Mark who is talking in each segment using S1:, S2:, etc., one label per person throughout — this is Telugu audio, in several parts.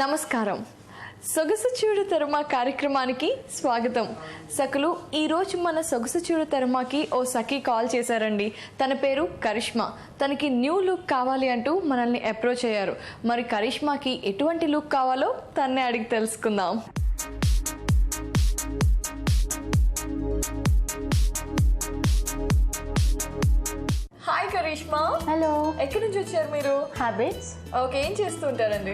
S1: నమస్కారం. సొగసు చూడతరమా కార్యక్రమానికి స్వాగతం. సకులు, ఈరోజు మన సొగసు చూడతరమాకి ఓ సఖి కాల్ చేశారండి. తన పేరు కరిష్మా. తనకి న్యూ లుక్ కావాలి అంటూ మనల్ని అప్రోచ్ అయ్యారు. మరి కరిష్మాకి ఎటువంటి లుక్ కావాలో తన్నే అడిగి తెలుసుకుందాం. హాయ్ కరిష్మా.
S2: హలో.
S1: ఎక్కడి నుంచి వచ్చారు మీరు?
S2: హ్యాబిట్స్.
S1: ఓకే, ఏం చేస్తుంటారండి?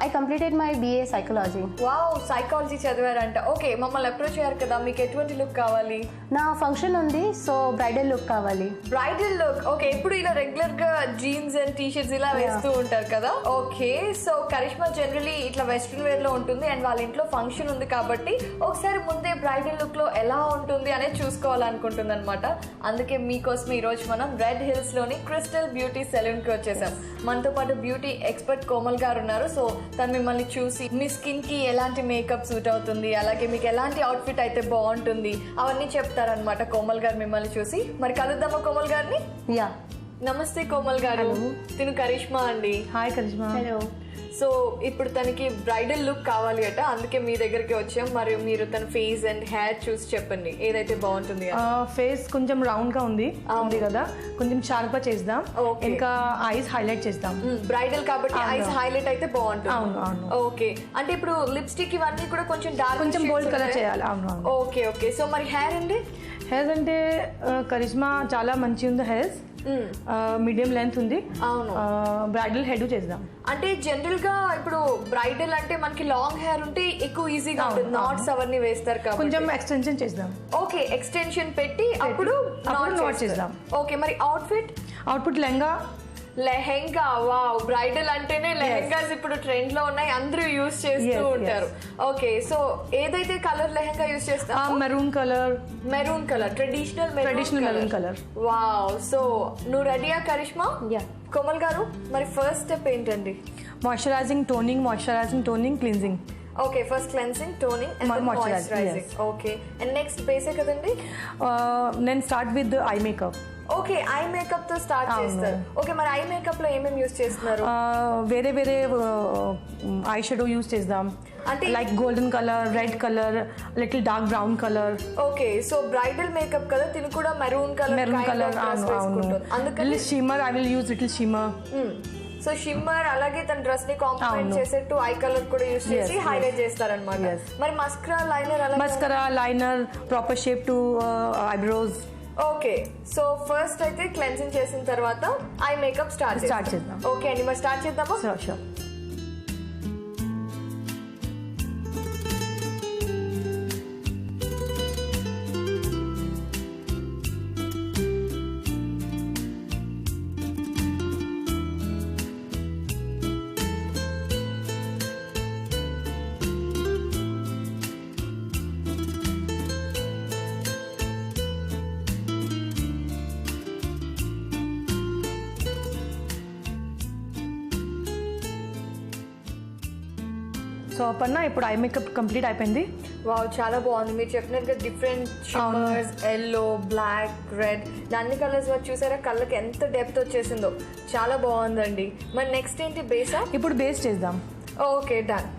S2: I completed my BA psychology.
S1: Wow, psychology చదివారంట. ఓకే, మమ్మల్ని అప్రోచ్ అయ్యారు కదా, మీకు ఎటువంటి లుక్ కావాలి?
S2: నా ఫంక్షన్ ఉంది, సో బ్రైడల్ లుక్ కావాలి.
S1: Bridal look. ఓకే, ఇప్పుడు ఇలా రెగ్యులర్ గా జీన్స్ అండ్ టీ-షర్ట్స్ ఇలా వేస్తూ ఉంటారు కదా. ఓకే, సో కరిష్మా జనరలీ ఇట్లా వెస్ట్రన్ వేర్ లో ఉంటుంది అండ్ వాళ్ళ ఇంట్లో ఫంక్షన్ ఉంది కాబట్టి ఒకసారి ముందే బ్రైడల్ లుక్ లో ఎలా ఉంటుంది అనేది చూసుకోవాలనుకుంటుంది అనమాట. అందుకే మీకోసం ఈ రోజు మనం రెడ్ హిల్స్ లోని క్రిస్టల్ బ్యూటీ సెలూన్ కి వచ్చేసాం. మనతో పాటు బ్యూటీ ఎక్స్పర్ట్ కోమల్ గారు ఉన్నారు. సో తను మిమ్మల్ని చూసి మీ స్కిన్ కి ఎలాంటి మేకప్ సూట్ అవుతుంది, అలాగే మీకు ఎలాంటి అవుట్ఫిట్ అయితే బాగుంటుంది అవన్నీ చెప్తారనమాట కోమల్ గారు మిమ్మల్ని చూసి. మరి కలుద్దామా కోమల్ గారిని?
S2: యా.
S1: నమస్తే కోమల్ గారు. తిను కరిష్మా అండి.
S2: హాయ్ కరిష్మా. హలో.
S1: సో ఇప్పుడు తనకి బ్రైడల్ లుక్ కావాలి అట, అందుకే మీ దగ్గరికి వచ్చాం. మరి మీరు తన ఫేస్ అండ్ హెయిర్ చూసి చెప్పండి ఏదైతే బాగుంటుంది.
S3: ఫేస్ కొంచెం రౌండ్ గా ఉంది కదా, కొంచెం షార్ప్ గా చేద్దాం. ఇంకా ఐస్ హైలైట్ చేద్దాం.
S1: బ్రైడల్ కాబట్టి ఐస్ హైలైట్ అయితే బాగుంటుంది.
S3: అవును.
S1: ఓకే, అంటే ఇప్పుడు లిప్స్టిక్ ఇవన్నీ కూడా కొంచెం డార్క్,
S3: కొంచెం బోల్డ్ కలర్ చేయాలి. అవును.
S1: Okay okay. సో మరి హెయిర్ అండి?
S3: హెయిర్ అంటే కరిష్మా చాలా మంచి ఉంది. హెయిర్ మీడియం లెంత్ ఉంది.
S1: అవును.
S3: బ్రైడల్ హెడ్ చేద్దాం.
S1: అంటే జనరల్ గా ఇప్పుడు బ్రైడల్ అంటే మనకి లాంగ్ హెయిర్ ఉంటే ఎక్కువ ఈజీగా ఉంటుంది, నాట్స్ అవన్నీ వేస్తారు కాబట్టి
S3: కొంచెం ఎక్స్టెన్షన్ చేద్దాం.
S1: ఓకే, ఎక్స్టెన్షన్ పెట్టి అప్పుడు నాట్ చేద్దాం. ఓకే, మరి అవుట్ఫిట్ లెహెంగా. వావ్, బ్రైడల్ అంటేనే లెహెంగాస్ ఇప్పుడు ట్రెండ్ లో ఉన్నాయి, అందరూ యూజ్ చేస్తూ ఉంటారు. ఓకే, సో ఏదైతే కలర్ లెహెంగా యూజ్ చేస్తాం? Maroon colour, traditional maroon colour. Wow, so నువ్వు రెడీయా కరిష్మా?
S2: యా.
S1: కోమల్ గారు, మరి ఫస్ట్ స్టెప్ ఏంటండి?
S3: Moisturising, toning, cleansing.
S1: Okay, first cleansing, toning and moisturising. Okay, and next బేసే కదండి.
S3: నేను start with eye makeup.
S1: Okay, eye makeup తో స్టార్ట్ చేస్తారు. ఓకే, మరి ఐ మేకప్ లో ఏమేమి యూజ్ చేస్తున్నారు?
S3: వేరే ఐ షాడో యూజ్ చేద్దాం. అంటే like golden colour, red colour, little dark brown colour.
S1: Okay, so bridal makeup కదా, తిను కూడా మెరూన్ కలర్.
S3: అందుకని shimmer I will use little shimmer.
S1: So shimmer, అలాగే తన డ్రెస్ ని కాంప్లిమెంట్ చేసేట్టు ఐ కలర్ కూడా యూజ్ చేసి హైలైట్ చేస్తారన్నమాట. మరి
S3: mascara liner proper shape to eyebrows.
S1: Okay, so first అయితే క్లెన్సింగ్ చేసిన తర్వాత ఐ మేకప్ స్టార్ట్ చేద్దాం. ఓకే అండి, మరి స్టార్ట్ చేద్దామా?
S3: షూర్. సో అపర్ణ, ఇప్పుడు ఐ మేకప్ కంప్లీట్ అయిపోయింది.
S1: వావ్, చాలా బాగుంది. మీరు చెప్పినట్టుగా different shimmers, yellow, black, red, అన్ని కలర్స్ చూసారా, కళ్ళకి ఎంత డెప్త్ వచ్చేసిందో, చాలా బాగుందండి. మరి నెక్స్ట్ ఏంటి? బేసా?
S3: ఇప్పుడు బేస్ చేద్దాం.
S1: Okay, done.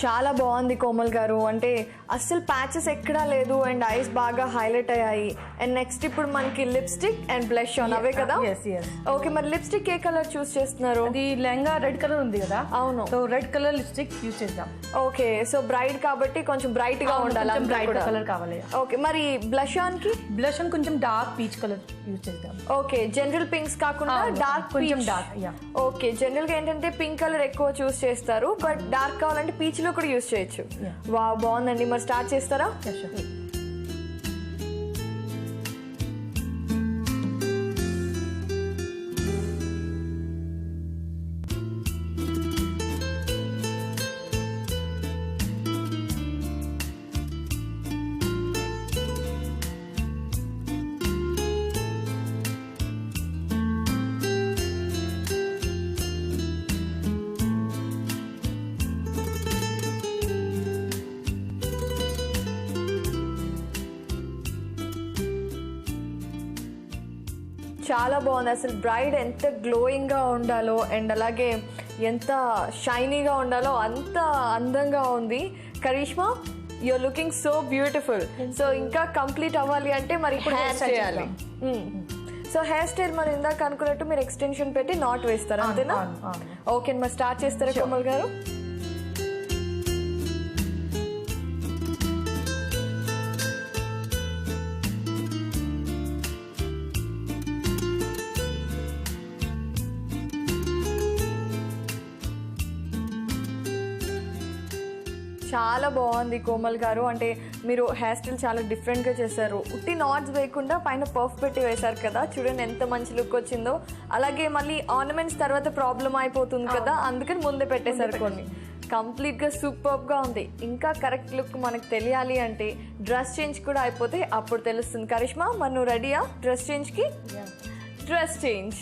S1: చాలా బాగుంది కోమల్ గారు. అంటే అస్సలు ప్యాచెస్ ఎక్కడా లేదు అండ్ ఐస్ బాగా హైలైట్ అయ్యాయి. అండ్ నెక్స్ట్ ఇప్పుడు మనకి లిప్స్టిక్ అండ్ బ్లష్ ఆన్ అవే కదా? ఓకే, మరి లిప్స్టిక్ ఏ కలర్ చూస్ చేస్తున్నారు?
S3: అది లెహంగా రెడ్ కలర్ ఉంది కదా.
S1: అవును,
S3: so red colour lipstick use చేద్దాం.
S1: ఓకే, సో బ్రైట్ కాబట్టి కొంచెం బ్రైట్ గా ఉండాలి,
S3: బ్రైట్ కలర్ కావాలి.
S1: ఓకే, మరి బ్లష్ ఆన్ కి?
S3: బ్లష్ ఆన్ కొంచెం డార్క్ పీచ్ కలర్ యూజ్ చేద్దాం.
S1: ఓకే, జనరల్ పింక్స్ కాకుండా డార్క్,
S3: కొంచెం డార్క్.
S1: ఓకే, జనరల్ గా ఏంటంటే పింక్ కలర్ ఎక్కువ చూస్ చేస్తారు, బట్ డార్క్ కావాలంటే పీచ్ లో కూడా యూజ్ చేయొచ్చు. వా, బాగుందండి. మరి స్టార్ట్ చేస్తారా? చాలా బాగుంది. అసలు బ్రైడ్ ఎంత గ్లోయింగ్గా ఉండాలో అండ్ అలాగే ఎంత షైనీగా ఉండాలో అంత అందంగా ఉంది. Karishma, you're looking so beautiful. So ఇంకా కంప్లీట్ అవ్వాలి అంటే మరి ఇప్పుడు హెయిర్ స్టైల్ చేయాలి. సో హెయిర్ స్టైల్ మనం ఇందాక అనుకున్నట్టు మీరు ఎక్స్టెన్షన్ పెట్టి నాట్ వేస్తారు అంతేనా? ఓకే, మరి స్టార్ట్ చేస్తారా కోమల్ గారు? చాలా బాగుంది కోమల్ గారు. అంటే మీరు హెయిర్ స్టైల్ చాలా డిఫరెంట్గా చేశారు. ఉట్టి నాట్స్ వేయకుండా పైన పఫ్ పెట్టి వేశారు కదా, చూడండి ఎంత మంచి లుక్ వచ్చిందో. అలాగే మళ్ళీ ఆర్నమెంట్స్ తర్వాత ప్రాబ్లం అయిపోతుంది కదా, అందుకని ముందే పెట్టేశారు కొన్ని. కంప్లీట్గా సూపర్గా ఉంది. ఇంకా కరెక్ట్ లుక్ మనకు తెలియాలి అంటే డ్రెస్ చేంజ్ కూడా అయిపోతే అప్పుడు తెలుస్తుంది. కరిష్మా, మరి నువ్వు రెడీయా డ్రెస్ చేంజ్కి? Dress change.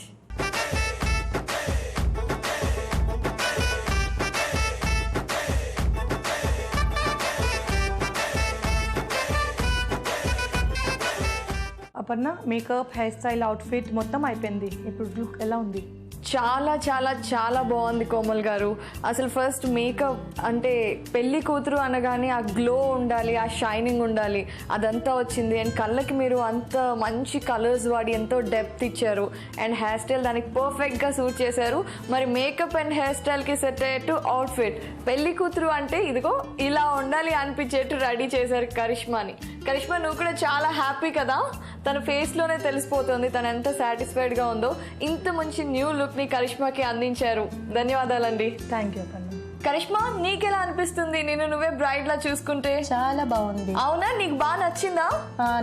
S3: Aparna, makeup, hairstyle, outfit మొత్తం అయిపోయింది. ఇప్పుడు లుక్ ఎలా ఉంది?
S1: చాలా చాలా చాలా బాగుంది కోమల్ గారు. అసలు ఫస్ట్ మేకప్ అంటే పెళ్లి కూతురు అనగానే ఆ గ్లో ఉండాలి, ఆ షైనింగ్ ఉండాలి, అదంతా వచ్చింది. అండ్ కళ్ళకి మీరు అంత మంచి కలర్స్ వాడి ఎంతో డెప్త్ ఇచ్చారు. అండ్ హెయిర్ స్టైల్ దానికి పర్ఫెక్ట్గా సూట్ చేశారు. మరి మేకప్ అండ్ హెయిర్ స్టైల్కి సెట్ అయ్యేట్టు అవుట్ఫిట్, పెళ్లి కూతురు అంటే ఇదిగో ఇలా ఉండాలి అనిపించేట్టు రెడీ చేశారు కరిష్మాని. కరిష్మా, నువ్వు కూడా చాలా హ్యాపీ కదా? తన ఫేస్లోనే తెలిసిపోతుంది తను ఎంత సాటిస్ఫైడ్గా ఉందో. ఇంత మంచి న్యూ లుక్ని కరిష్మాకి అందించారు. ధన్యవాదాలండి.
S3: Thank you Aparna.
S1: కరిష్మా, నీకెలా అనిపిస్తుంది నేను నువ్వే బ్రైడ్ లా చూసుకుంటే?
S2: చాలా బాగుంది.
S1: అవునా, నీకు బాగా నచ్చిందా?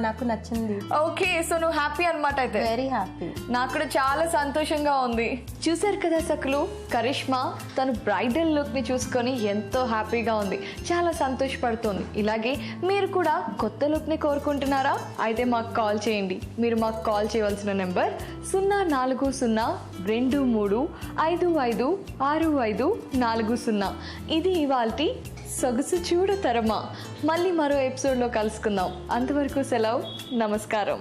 S2: నాకు నచ్చింది.
S1: ఓకే, సో నువ్వు హ్యాపీ అనమాట అయితే.
S2: Very happy.
S1: నాకు కూడా చాలా సంతోషంగా ఉంది. చూసారు కదా సకులు, కరిష్మా తను బ్రైడల్ లుక్ ని చూసుకొని ఎంతో హ్యాపీగా ఉంది, చాలా సంతోషపడుతుంది. ఇలాగే మీరు కూడా కొత్త లుక్ ని కోరుకుంటున్నారా? అయితే మాకు కాల్ చేయండి. మీరు మాకు కాల్ చేయవలసిన నెంబర్ 042323556540. ఇది ఇవాల్టి సొగసు చూడతరమా. మళ్ళీ మరో ఎపిసోడ్లో కలుసుకుందాం. అంతవరకు సెలవు, నమస్కారం.